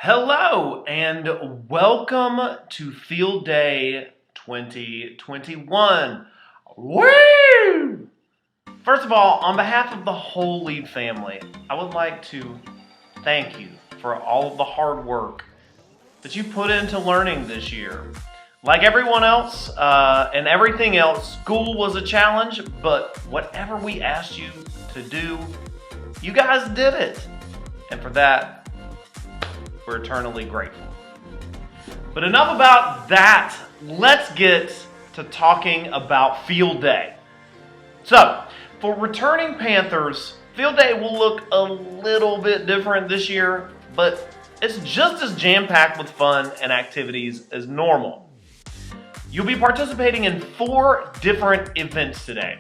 Hello and welcome to Field Day 2021. Woo! First of all, on behalf of the whole Lead family, I would like to thank you for all of the hard work that you put into learning this year. Like everyone else and everything else, school was a challenge, but whatever we asked you to do, you guys did it. And for that, we're eternally grateful. But enough about that. Let's get to talking about Field Day. So, for returning Panthers, Field Day will look a little bit different this year, but it's just as jam-packed with fun and activities as normal. You'll be participating in 4 different events today.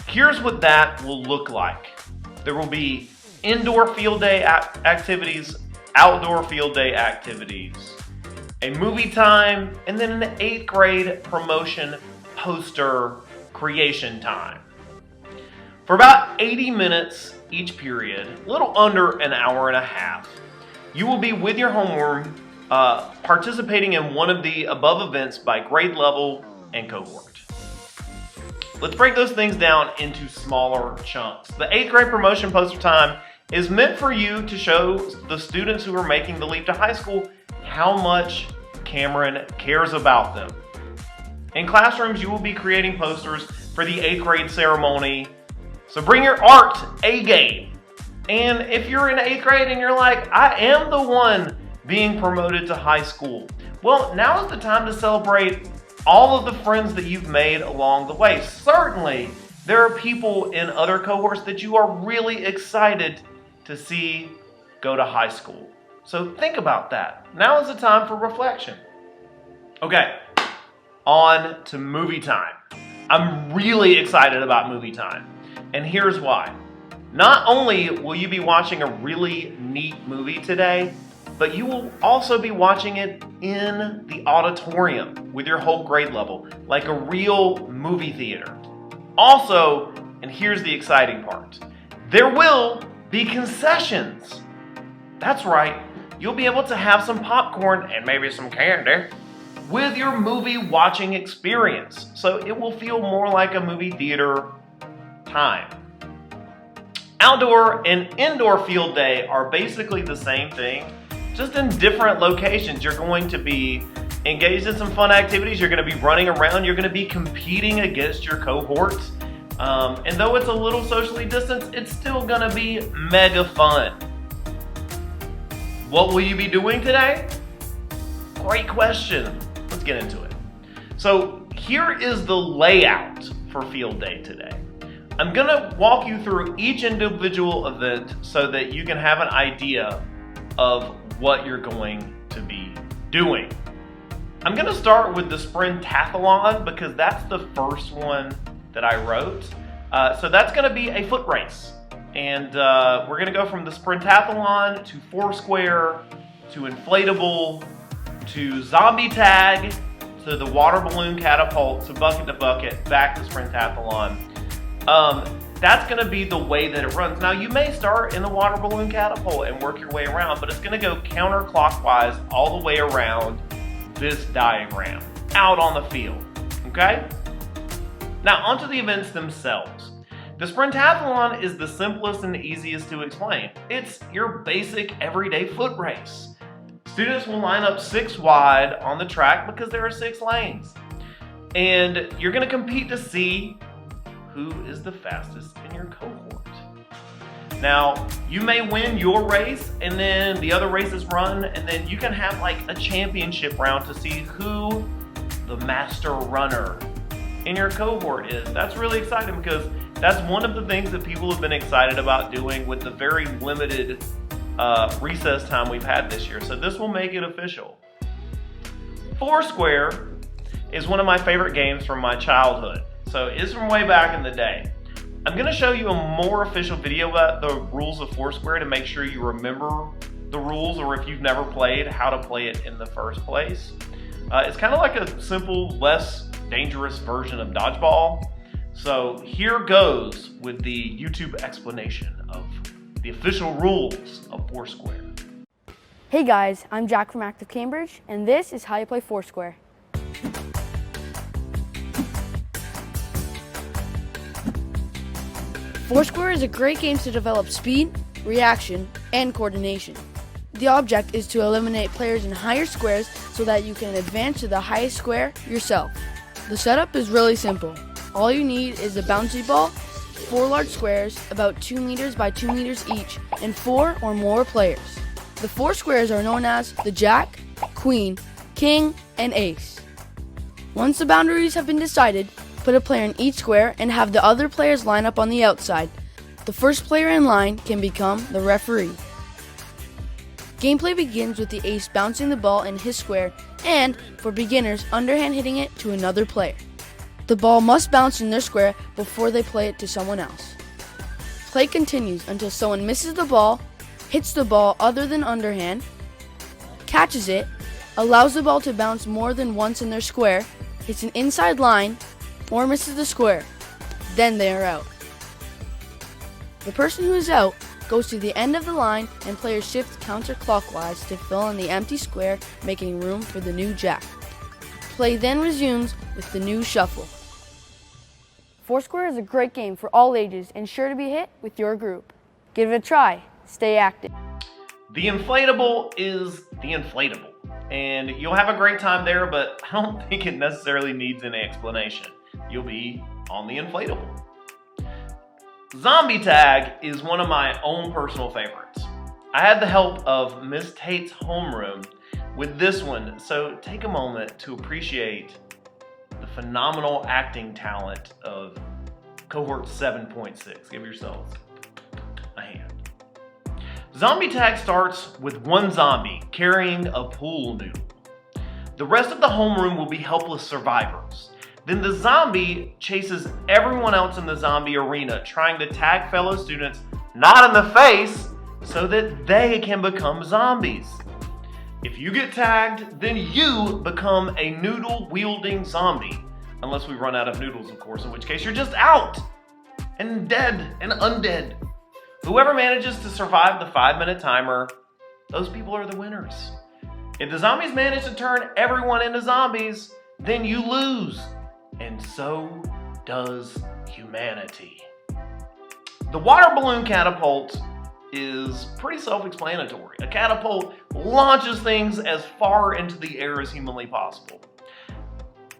Here's what that will look like. There will be indoor Field Day activities, outdoor Field Day activities, a movie time, and then an 8th grade promotion poster creation time. For about 80 minutes each period, a little under an hour and a half, you will be with your homeroom participating in one of the above events by grade level and cohort. Let's break those things down into smaller chunks. The 8th grade promotion poster time is meant for you to show the students who are making the leap to high school how much Cameron cares about them. In classrooms, you will be creating posters for the 8th grade ceremony, so bring your art A game. And if you're in 8th grade and you're like, I am the one being promoted to high school, well, now is the time to celebrate all of the friends that you've made along the way. Certainly, there are people in other cohorts that you are really excited to see go to high school. So think about that. Now is the time for reflection. Okay, on to movie time. I'm really excited about movie time, and here's why. Not only will you be watching a really neat movie today, but you will also be watching it in the auditorium with your whole grade level, like a real movie theater. Also, and here's the exciting part, there will be concessions. That's right, you'll be able to have some popcorn and maybe some candy with your movie watching experience. So it will feel more like a movie theater time. Outdoor and indoor Field Day are basically the same thing, just in different locations. You're going to be engaged in some fun activities. You're going to be running around. You're going to be competing against your cohorts. And though it's a little socially distanced, it's still going to be mega fun. What will you be doing today? Great question. Let's get into it. So here is the layout for Field Day today. I'm going to walk you through each individual event so that you can have an idea of what you're going to be doing. I'm going to start with the Sprintathlon because that's the first one that I wrote. So that's going to be a foot race. And we're going to go from the Sprintathlon to Foursquare, to Inflatable, to Zombie Tag, to the Water Balloon Catapult, to Bucket, back to Sprintathlon. That's going to be the way that it runs. Now, you may start in the Water Balloon Catapult and work your way around, but it's going to go counterclockwise all the way around this diagram, out on the field, okay? Now, onto the events themselves. The Sprintathlon is the simplest and easiest to explain. It's your basic everyday foot race. Students will line up 6 wide on the track because there are 6 lanes. And you're going to compete to see who is the fastest in your cohort. Now, you may win your race and then the other races run, and then you can have like a championship round to see who the master runner in your cohort is. That's really exciting because that's one of the things that people have been excited about doing with the very limited recess time we've had this year. So this will make it official. Foursquare is one of my favorite games from my childhood. So it's from way back in the day. I'm going to show you a more official video about the rules of Foursquare to make sure you remember the rules, or if you've never played, how to play it in the first place. It's kind of like a simple, less dangerous version of dodgeball. So here goes with the YouTube explanation of the official rules of Foursquare. Hey guys, I'm Jack from Active Cambridge, and this is how you play Foursquare. Foursquare is a great game to develop speed, reaction, and coordination. The object is to eliminate players in higher squares so that you can advance to the highest square yourself. The setup is really simple. All you need is a bouncy ball, 4 large squares about 2 meters by 2 meters each, and 4 or more players. The 4 squares are known as the Jack, Queen, King, and Ace. Once the boundaries have been decided, put a player in each square and have the other players line up on the outside. The first player in line can become the referee. Gameplay begins with the ace bouncing the ball in his square and, for beginners, underhand hitting it to another player. The ball must bounce in their square before they play it to someone else. Play continues until someone misses the ball, hits the ball other than underhand, catches it, allows the ball to bounce more than once in their square, hits an inside line, or misses the square. Then they are out. The person who is out goes to the end of the line and players shift counterclockwise to fill in the empty square, making room for the new Jack. Play then resumes with the new shuffle. Foursquare is a great game for all ages and sure to be hit with your group. Give it a try. Stay active. The inflatable is the inflatable, and you'll have a great time there, but I don't think it necessarily needs any explanation. You'll be on the inflatable. Zombie Tag is one of my own personal favorites. I had the help of Miss Tate's homeroom with this one, so take a moment to appreciate the phenomenal acting talent of cohort 7.6. Give yourselves a hand. Zombie Tag starts with one zombie carrying a pool noodle. The rest of the homeroom will be helpless survivors. Then the zombie chases everyone else in the zombie arena, trying to tag fellow students not in the face so that they can become zombies. If you get tagged, then you become a noodle-wielding zombie. Unless we run out of noodles, of course, in which case you're just out and dead and undead. Whoever manages to survive the 5-minute timer, those people are the winners. If the zombies manage to turn everyone into zombies, then you lose. And so does humanity. The water balloon catapult is pretty self-explanatory. A catapult launches things as far into the air as humanly possible.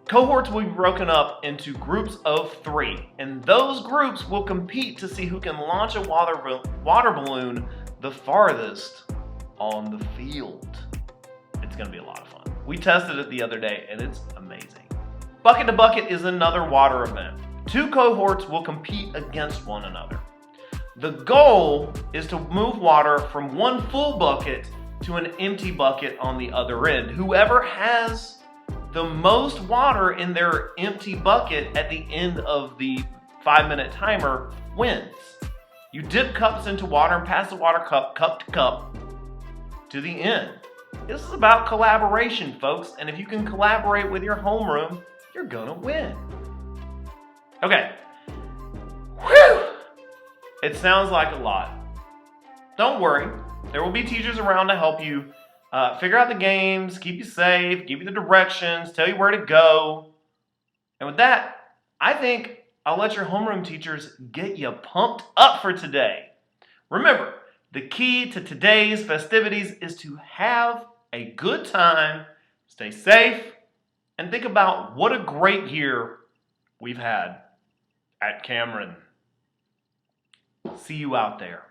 Cohorts will be broken up into groups of 3, and those groups will compete to see who can launch a water balloon the farthest on the field. It's going to be a lot of fun. We tested it the other day, and it's amazing. Bucket to Bucket is another water event. 2 cohorts will compete against one another. The goal is to move water from one full bucket to an empty bucket on the other end. Whoever has the most water in their empty bucket at the end of the 5-minute timer wins. You dip cups into water and pass the water cup to cup to the end. This is about collaboration, folks, and if you can collaborate with your homeroom, you're gonna win. Okay. Whew! It sounds like a lot. Don't worry. There will be teachers around to help you figure out the games, keep you safe, give you the directions, tell you where to go. And with that, I think I'll let your homeroom teachers get you pumped up for today. Remember, the key to today's festivities is to have a good time, stay safe, and think about what a great year we've had at Cameron. See you out there.